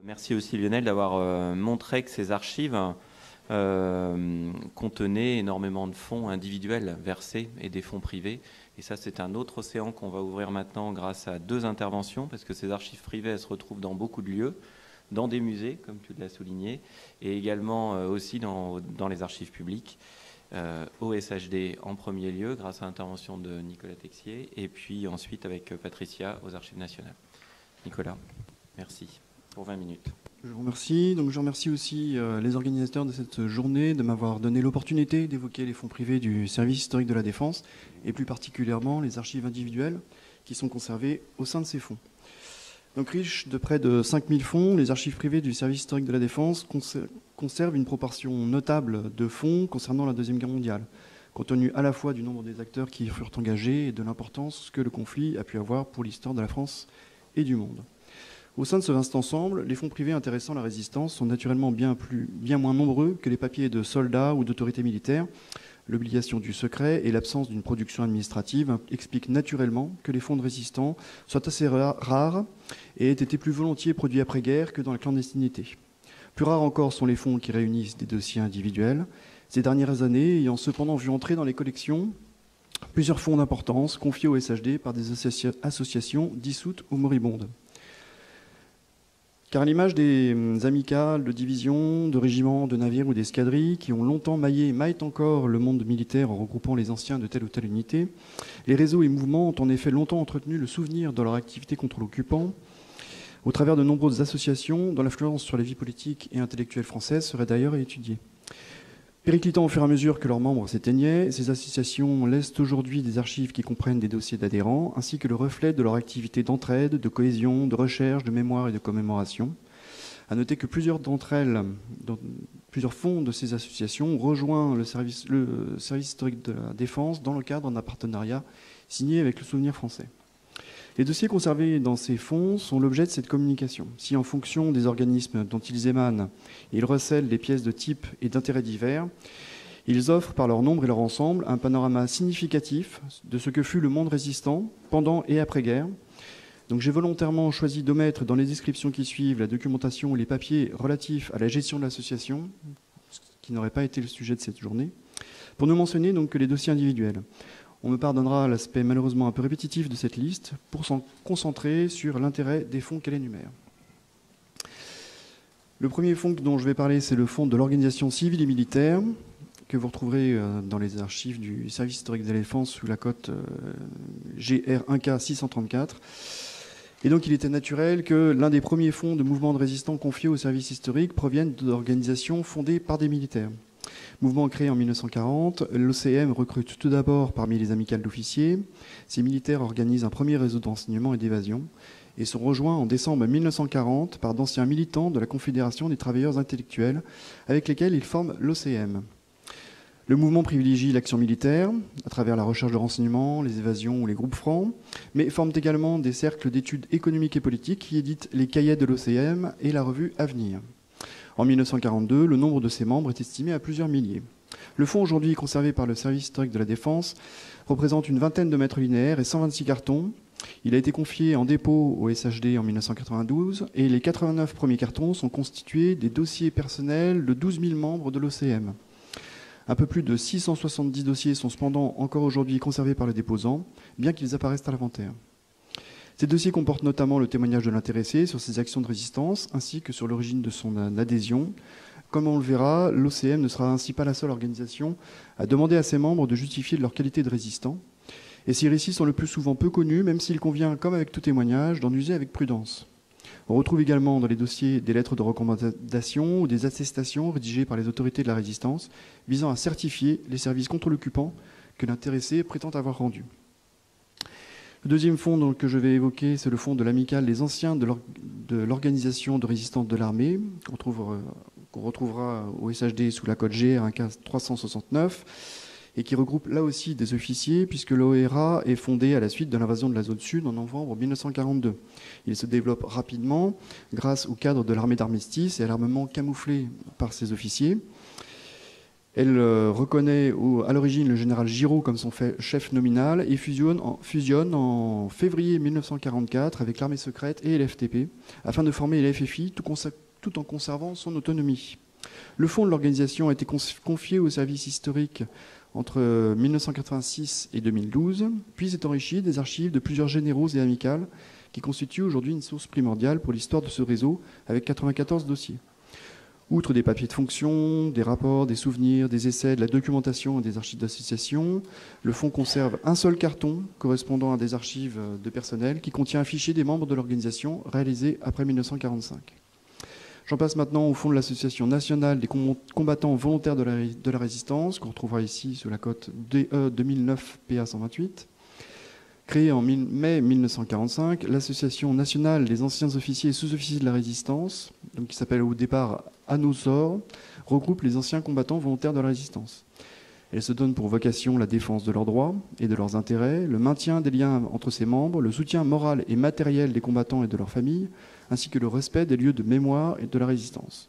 Merci aussi Lionel d'avoir montré que ces archives contenaient énormément de fonds individuels versés et des fonds privés. Et ça, c'est un autre océan qu'on va ouvrir maintenant grâce à 2 interventions, parce que ces archives privées, elles se retrouvent dans beaucoup de lieux, dans des musées, comme tu l'as souligné, et également aussi dans les archives publiques, au SHD en premier lieu, grâce à l'intervention de Nicolas Texier, et puis ensuite avec Patricia aux Archives nationales. Nicolas, merci pour 20 minutes. Je vous remercie. Donc, je remercie aussi les organisateurs de cette journée de m'avoir donné l'opportunité d'évoquer les fonds privés du service historique de la Défense et plus particulièrement les archives individuelles qui sont conservées au sein de ces fonds. Donc, riches de près de 5000 fonds, les archives privées du service historique de la Défense conservent une proportion notable de fonds concernant la Deuxième Guerre mondiale, compte tenu à la fois du nombre des acteurs qui y furent engagés et de l'importance que le conflit a pu avoir pour l'histoire de la France et du monde. Au sein de ce vaste ensemble, les fonds privés intéressant la résistance sont naturellement bien moins nombreux que les papiers de soldats ou d'autorités militaires. L'obligation du secret et l'absence d'une production administrative expliquent naturellement que les fonds de résistants soient assez rares et aient été plus volontiers produits après-guerre que dans la clandestinité. Plus rares encore sont les fonds qui réunissent des dossiers individuels, ces dernières années ayant cependant vu entrer dans les collections plusieurs fonds d'importance confiés au SHD par des associations dissoutes ou moribondes. Car à l'image des amicales, de divisions, de régiments, de navires ou d'escadrilles qui ont longtemps maillé et maillent encore le monde militaire en regroupant les anciens de telle ou telle unité, les réseaux et mouvements ont en effet longtemps entretenu le souvenir de leur activité contre l'occupant au travers de nombreuses associations dont l'influence sur la vie politique et intellectuelle française serait d'ailleurs étudiée. Périclitant au fur et à mesure que leurs membres s'éteignaient, ces associations laissent aujourd'hui des archives qui comprennent des dossiers d'adhérents, ainsi que le reflet de leur activité d'entraide, de cohésion, de recherche, de mémoire et de commémoration. À noter que plusieurs d'entre elles, plusieurs fonds de ces associations, ont rejoint le service historique de la Défense dans le cadre d'un partenariat signé avec le Souvenir français. Les dossiers conservés dans ces fonds sont l'objet de cette communication. Si, en fonction des organismes dont ils émanent, ils recèlent des pièces de type et d'intérêts divers, ils offrent, par leur nombre et leur ensemble, un panorama significatif de ce que fut le monde résistant pendant et après-guerre. Donc, j'ai volontairement choisi d'omettre dans les descriptions qui suivent la documentation ou les papiers relatifs à la gestion de l'association, ce qui n'aurait pas été le sujet de cette journée, pour ne mentionner donc que les dossiers individuels. On me pardonnera l'aspect malheureusement un peu répétitif de cette liste pour s'en concentrer sur l'intérêt des fonds qu'elle énumère. Le premier fonds dont je vais parler, c'est le fonds de l'organisation civile et militaire, que vous retrouverez dans les archives du service historique de la Défense sous la cote GR1K 634. Et donc il était naturel que l'un des premiers fonds de mouvements de résistants confiés au service historique provienne d'organisations fondées par des militaires. Mouvement créé en 1940, l'OCM recrute tout d'abord parmi les amicales d'officiers. Ces militaires organisent un premier réseau d'enseignement et d'évasion et sont rejoints en décembre 1940 par d'anciens militants de la Confédération des travailleurs intellectuels avec lesquels ils forment l'OCM. Le mouvement privilégie l'action militaire à travers la recherche de renseignements, les évasions ou les groupes francs, mais forment également des cercles d'études économiques et politiques qui éditent les cahiers de l'OCM et la revue Avenir. En 1942, le nombre de ses membres est estimé à plusieurs milliers. Le fonds aujourd'hui conservé par le service historique de la Défense représente une vingtaine de mètres linéaires et 126 cartons. Il a été confié en dépôt au SHD en 1992 et les 89 premiers cartons sont constitués des dossiers personnels de 12 000 membres de l'OCM. Un peu plus de 670 dossiers sont cependant encore aujourd'hui conservés par les déposants, bien qu'ils apparaissent à l'inventaire. Ces dossiers comportent notamment le témoignage de l'intéressé sur ses actions de résistance, ainsi que sur l'origine de son adhésion. Comme on le verra, l'OCM ne sera ainsi pas la seule organisation à demander à ses membres de justifier de leur qualité de résistant. Et ces récits sont le plus souvent peu connus, même s'il convient, comme avec tout témoignage, d'en user avec prudence. On retrouve également dans les dossiers des lettres de recommandation ou des attestations rédigées par les autorités de la résistance visant à certifier les services contre l'occupant que l'intéressé prétend avoir rendus. Le deuxième fonds donc, que je vais évoquer, c'est le fonds de l'amicale des anciens de l'organisation de résistance de l'armée, qu'on retrouvera au SHD sous la cote GR1K 369, et qui regroupe là aussi des officiers, puisque l'OERA est fondé à la suite de l'invasion de la zone sud en novembre 1942. Il se développe rapidement grâce au cadre de l'armée d'armistice et à l'armement camouflé par ses officiers. Elle reconnaît à l'origine le général Giraud comme son chef nominal et fusionne en février 1944 avec l'armée secrète et l'FTP afin de former les FFI tout en conservant son autonomie. Le fond de l'organisation a été confié au service historique entre 1986 et 2012, puis s'est enrichi des archives de plusieurs généraux et amicales qui constituent aujourd'hui une source primordiale pour l'histoire de ce réseau avec 94 dossiers. Outre des papiers de fonction, des rapports, des souvenirs, des essais, de la documentation et des archives d'association, le fonds conserve un seul carton correspondant à des archives de personnel qui contient un fichier des membres de l'organisation réalisé après 1945. J'en passe maintenant au fond de l'Association nationale des combattants volontaires de la résistance, qu'on retrouvera ici sous la cote DE 2009 PA 128. Créée en mai 1945, l'Association nationale des anciens officiers et sous-officiers de la résistance, donc qui s'appelle au départ ANOSOR, regroupe les anciens combattants volontaires de la résistance. Elle se donne pour vocation la défense de leurs droits et de leurs intérêts, le maintien des liens entre ses membres, le soutien moral et matériel des combattants et de leurs familles, ainsi que le respect des lieux de mémoire et de la résistance.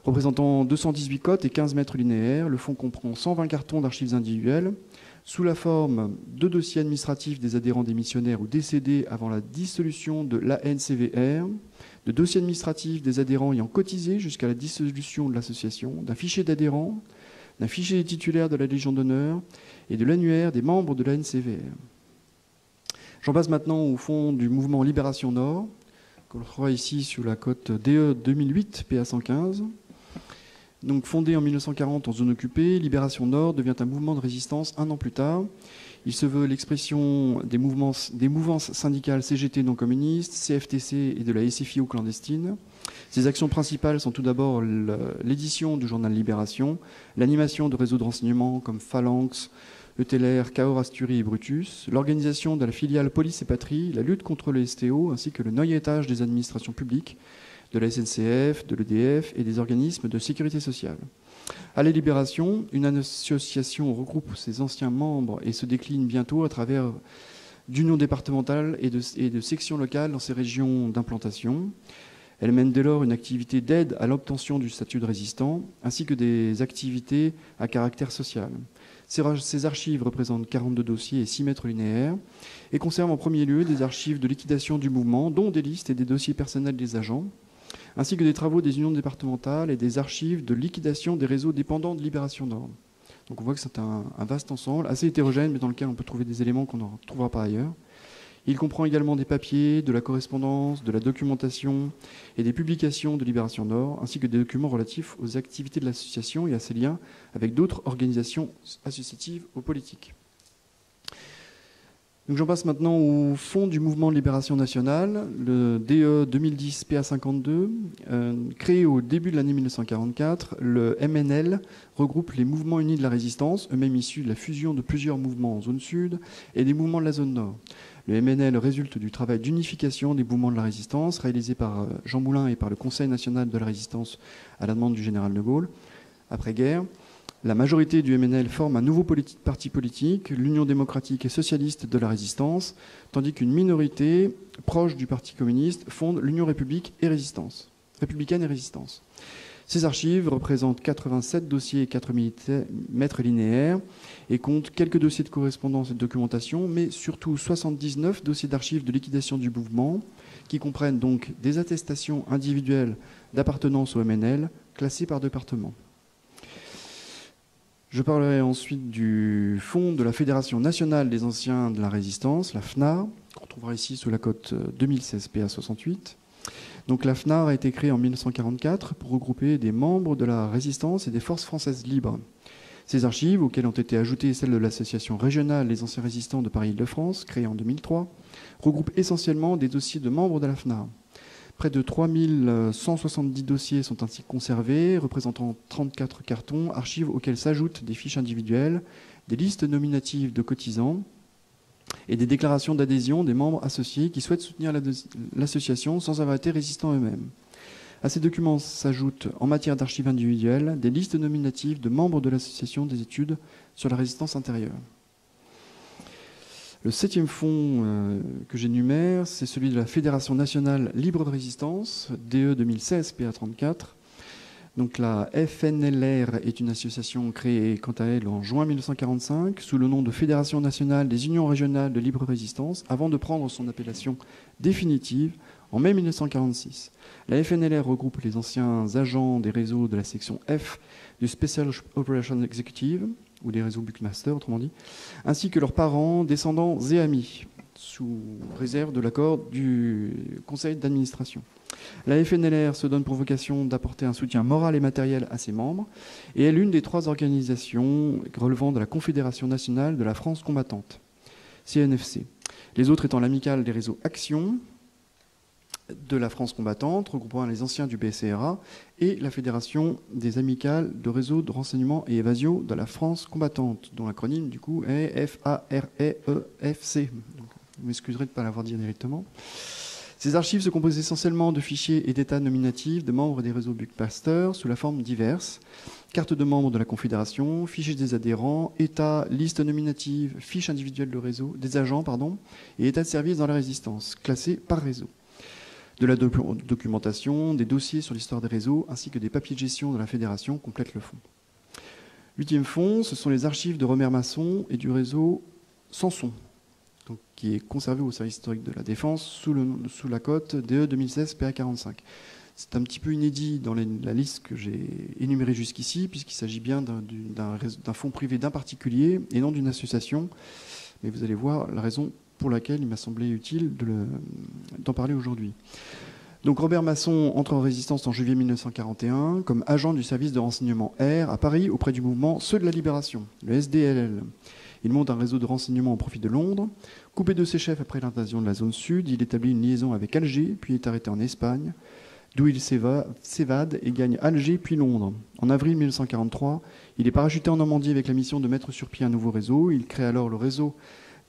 Représentant 218 cotes et 15 mètres linéaires, le fonds comprend 120 cartons d'archives individuelles, sous la forme de dossiers administratifs des adhérents démissionnaires ou décédés avant la dissolution de l'ANCVR, de dossiers administratifs des adhérents ayant cotisé jusqu'à la dissolution de l'association, d'un fichier d'adhérents, d'un fichier des titulaires de la Légion d'honneur et de l'annuaire des membres de l'ANCVR. J'en passe maintenant au fond du mouvement Libération Nord, qu'on retrouve ici sous la cote DE 2008 PA 115. Donc, fondé en 1940 en zone occupée, Libération Nord devient un mouvement de résistance un an plus tard. Il se veut l'expression des mouvances syndicales CGT non communistes, CFTC et de la SFIO clandestine. Ses actions principales sont tout d'abord l'édition du journal Libération, l'animation de réseaux de renseignement comme Phalanx, ETLR, Cahors, Asturies et Brutus, l'organisation de la filiale Police et Patrie, la lutte contre le STO ainsi que le noyautage des administrations publiques, de la SNCF, de l'EDF et des organismes de sécurité sociale. À la Libération, une association regroupe ses anciens membres et se décline bientôt à travers d'unions départementales et de sections locales dans ses régions d'implantation. Elle mène dès lors une activité d'aide à l'obtention du statut de résistant, ainsi que des activités à caractère social. Ces archives représentent 42 dossiers et 6 mètres linéaires et conservent en premier lieu des archives de liquidation du mouvement, dont des listes et des dossiers personnels des agents, ainsi que des travaux des unions départementales et des archives de liquidation des réseaux dépendants de Libération Nord. Donc on voit que c'est un vaste ensemble, assez hétérogène, mais dans lequel on peut trouver des éléments qu'on ne retrouvera pas ailleurs. Il comprend également des papiers, de la correspondance, de la documentation et des publications de Libération Nord, ainsi que des documents relatifs aux activités de l'association et à ses liens avec d'autres organisations associatives ou politiques. Donc j'en passe maintenant au fond du mouvement de libération nationale, le DE 2010 PA52. Créé au début de l'année 1944, le MNL regroupe les mouvements unis de la résistance, eux-mêmes issus de la fusion de plusieurs mouvements en zone sud et des mouvements de la zone nord. Le MNL résulte du travail d'unification des mouvements de la résistance réalisé par Jean Moulin et par le Conseil national de la résistance à la demande du général de Gaulle. Après-guerre, la majorité du MNL forme un nouveau parti politique, l'Union démocratique et socialiste de la résistance, tandis qu'une minorité proche du Parti communiste fonde l'Union républicaine et résistance. Ces archives représentent 87 dossiers et 4 mètres linéaires et comptent quelques dossiers de correspondance et de documentation, mais surtout 79 dossiers d'archives de liquidation du mouvement, qui comprennent donc des attestations individuelles d'appartenance au MNL, classées par département. Je parlerai ensuite du fonds de la Fédération nationale des anciens de la résistance, la FNAR, qu'on trouvera ici sous la cote 2016 PA 68. Donc la FNAR a été créée en 1944 pour regrouper des membres de la résistance et des forces françaises libres. Ces archives, auxquelles ont été ajoutées celles de l'association régionale des anciens résistants de Paris-Île-de-France, créée en 2003, regroupent essentiellement des dossiers de membres de la FNAR. Près de 3170 dossiers sont ainsi conservés, représentant 34 cartons, archives auxquelles s'ajoutent des fiches individuelles, des listes nominatives de cotisants et des déclarations d'adhésion des membres associés qui souhaitent soutenir l'association sans avoir été résistants eux-mêmes. À ces documents s'ajoutent, en matière d'archives individuelles, des listes nominatives de membres de l'association des études sur la résistance intérieure. Le 7e fonds que j'énumère, c'est celui de la Fédération nationale libre de résistance, DE 2016 PA34. Donc la FNLR est une association créée quant à elle en juin 1945 sous le nom de Fédération nationale des unions régionales de libre résistance avant de prendre son appellation définitive en mai 1946. La FNLR regroupe les anciens agents des réseaux de la section F du Special Operations Executive, ou des réseaux Buckmaster autrement dit, ainsi que leurs parents, descendants et amis, sous réserve de l'accord du conseil d'administration. La FNLR se donne pour vocation d'apporter un soutien moral et matériel à ses membres et est l'une des 3 organisations relevant de la Confédération nationale de la France combattante, CNFC. Les autres étant l'amicale des réseaux Action de la France combattante, regroupant les anciens du BCRA, et la Fédération des amicales de réseaux de renseignement et évasion de la France combattante, dont l'acronyme du coup est FAREEFC. Vous m'excuserez de ne pas l'avoir dit directement. Ces archives se composent essentiellement de fichiers et d'états nominatifs de membres des réseaux Buckmaster sous la forme diverse. Carte de membres de la Confédération, fichiers des adhérents, états, liste nominative, fiches individuelles de réseau, des agents, et états de service dans la résistance, classés par réseau. De la documentation, des dossiers sur l'histoire des réseaux, ainsi que des papiers de gestion de la Fédération complètent le fonds. 8e fonds, ce sont les archives de Robert Masson et du réseau Samson, donc, qui est conservé au service historique de la Défense sous la cote DE 2016 PA45. C'est un petit peu inédit dans la liste que j'ai énumérée jusqu'ici, puisqu'il s'agit bien d'un fonds privé d'un particulier et non d'une association. Mais vous allez voir la raison pour laquelle il m'a semblé utile d'en parler aujourd'hui. Donc Robert Masson entre en résistance en juillet 1941 comme agent du service de renseignement R à Paris auprès du mouvement Ceux de la Libération, le SDLL. Il monte un réseau de renseignement au profit de Londres. Coupé de ses chefs après l'invasion de la zone sud, il établit une liaison avec Alger, puis est arrêté en Espagne, d'où il s'évade et gagne Alger puis Londres. En avril 1943, il est parachuté en Normandie avec la mission de mettre sur pied un nouveau réseau. Il crée alors le réseau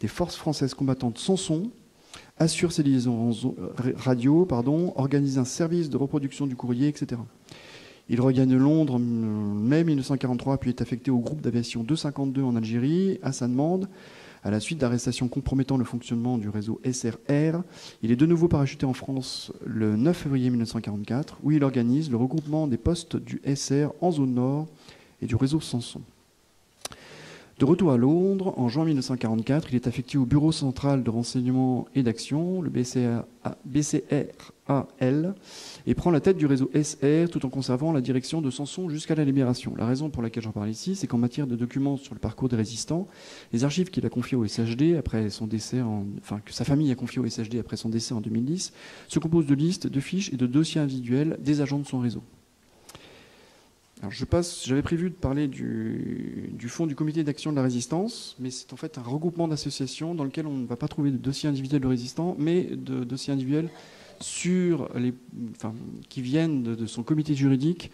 des forces françaises combattantes Samson, assure ses liaisons radio, organise un service de reproduction du courrier, etc. Il regagne Londres en mai 1943, puis est affecté au groupe d'aviation 252 en Algérie, à sa demande. À la suite d'arrestations compromettant le fonctionnement du réseau SRR, il est de nouveau parachuté en France le 9 février 1944, où il organise le regroupement des postes du SR en zone nord et du réseau Samson. De retour à Londres, en juin 1944, il est affecté au Bureau central de renseignement et d'action, le BCRAL, et prend la tête du réseau SR tout en conservant la direction de Samson jusqu'à la Libération. La raison pour laquelle j'en parle ici, c'est qu'en matière de documents sur le parcours des résistants, les archives qu'il a confiées au SHD après son décès, que sa famille a confiées au SHD après son décès en 2010, se composent de listes, de fiches et de dossiers individuels des agents de son réseau. Alors j'avais prévu de parler du fonds du comité d'action de la résistance, mais c'est en fait un regroupement d'associations dans lequel on ne va pas trouver de dossiers individuels de résistants, mais de dossiers individuels qui viennent de son comité juridique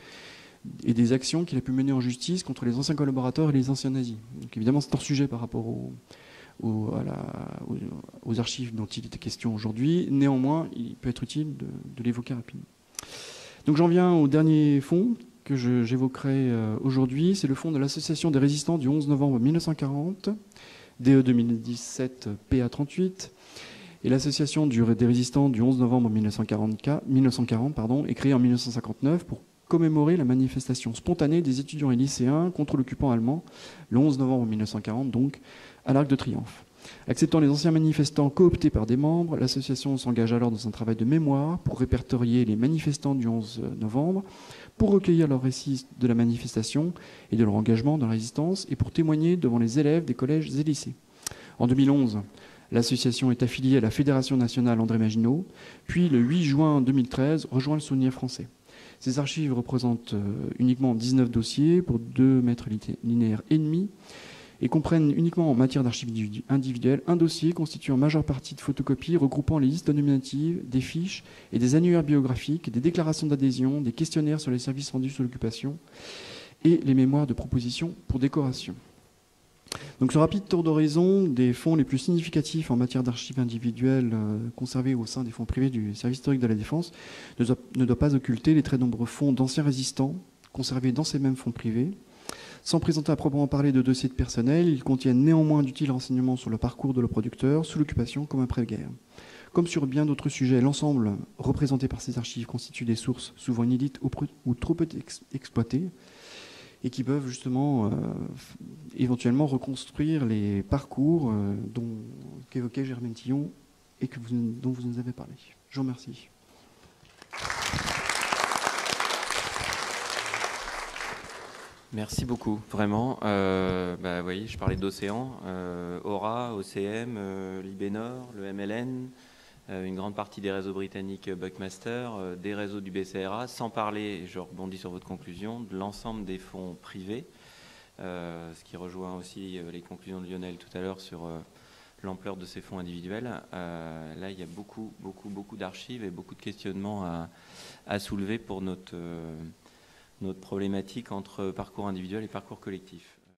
et des actions qu'il a pu mener en justice contre les anciens collaborateurs et les anciens nazis. Donc évidemment, c'est hors sujet par rapport aux archives dont il était question aujourd'hui. Néanmoins, il peut être utile de l'évoquer rapidement. Donc j'en viens au dernier fonds que j'évoquerai aujourd'hui. C'est le fonds de l'Association des résistants du 11 novembre 1940, DE 2017 PA38. Et l'association des résistants du 11 novembre 1940 est créée en 1959 pour commémorer la manifestation spontanée des étudiants et lycéens contre l'occupant allemand, le 11 novembre 1940, donc, à l'Arc de Triomphe. Acceptant les anciens manifestants cooptés par des membres, l'association s'engage alors dans un travail de mémoire pour répertorier les manifestants du 11 novembre, pour recueillir leurs récits de la manifestation et de leur engagement dans la résistance et pour témoigner devant les élèves des collèges et lycées. En 2011, l'association est affiliée à la Fédération nationale André Maginot, puis le 8 juin 2013 rejoint le Souvenir français. Ces archives représentent uniquement 19 dossiers pour 2 mètres linéaires et demi et comprennent uniquement en matière d'archives individuelles un dossier constitué en majeure partie de photocopies regroupant les listes nominatives, des fiches et des annuaires biographiques, des déclarations d'adhésion, des questionnaires sur les services rendus sous l'occupation et les mémoires de propositions pour décoration. Donc ce rapide tour d'horizon des fonds les plus significatifs en matière d'archives individuelles conservées au sein des fonds privés du service historique de la Défense ne doit pas occulter les très nombreux fonds d'anciens résistants conservés dans ces mêmes fonds privés. Sans présenter à proprement parler de dossiers de personnel, ils contiennent néanmoins d'utiles renseignements sur le parcours de leurs producteurs, sous l'occupation comme après-guerre. Comme sur bien d'autres sujets, l'ensemble représenté par ces archives constitue des sources souvent inédites ou trop peu exploitées et qui peuvent justement éventuellement reconstruire les parcours qu'évoquait Germaine Tillon et dont vous nous avez parlé. Je vous remercie. Merci beaucoup, vraiment. Vous voyez, je parlais d'océan, Aura, OCM, Libénor, le MLN, une grande partie des réseaux britanniques Buckmaster, des réseaux du BCRA, sans parler, je rebondis sur votre conclusion, de l'ensemble des fonds privés, ce qui rejoint aussi les conclusions de Lionel tout à l'heure sur l'ampleur de ces fonds individuels. Là, il y a beaucoup d'archives et beaucoup de questionnements à soulever pour notre problématique entre parcours individuel et parcours collectif.